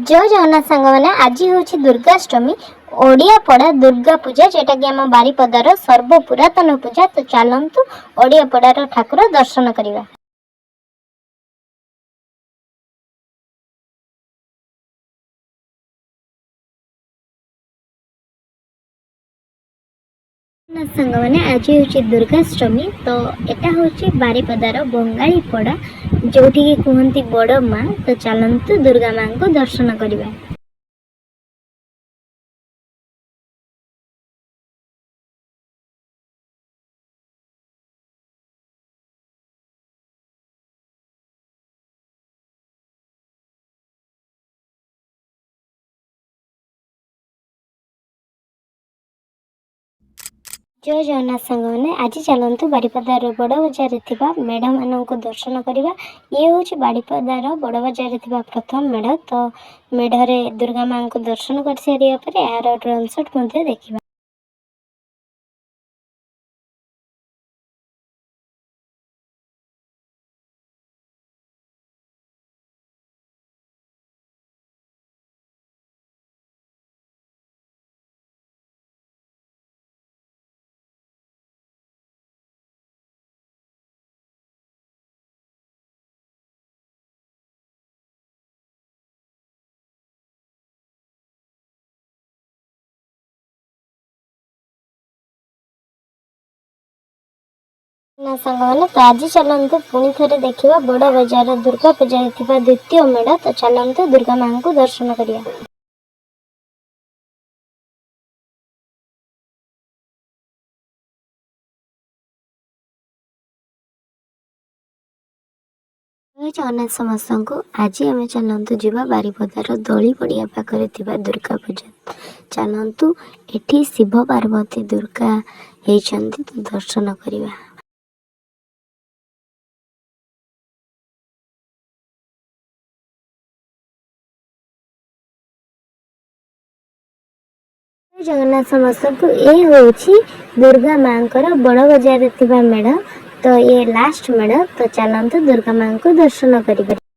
जय जगन्नाथ सांग मैंने आज हूँ दुर्गाष्टमी ओडिया पड़ा दुर्गा पूजा जेटा कि आम बारिपदार सर्व पुरातन पूजा। तो चलतु ओडिया पड़ार ठाकुर दर्शन करवा। सांग मैंने आज हूँ दुर्गाष्टमी तो यहाँ हूँ बारिपदार बंगाली पड़ा जो कहती बड़ माँ। तो चलतु दुर्गा माँ को दर्शन करवा। जय जगन्नाथ सांग मैंने आज चलतु बारिपदार बड़ बजार मेढ़ मान दर्शन करवा। ये हूँ बारिपदार बड़ बजार प्रथम मेढ़। तो मेढ़े दुर्गा माँ को दर्शन कर सारे यार ड्रोन शॉट देखा। ना सांग मैंने तो आज चलतु पुणी थे देखा बड़ बजार दुर्गा पूजा द्वितीय मेढ़। तो चलतु दुर्गा माँ को दर्शन करवा। जगन्नाथ समस्त को आज आम चलतु जीवा बारिपदार दली पड़िया पाखे दुर्गा पूजा। चलतु एठी शिव पार्वती दुर्गा होती तो दर्शन करवा। जगन्नाथ समस्त को ये हूँ दुर्गा माँ बड़ बजार मेढ़। तो ये लास्ट मेढ़। तो चलतु दुर्गा माँ को दर्शन करें।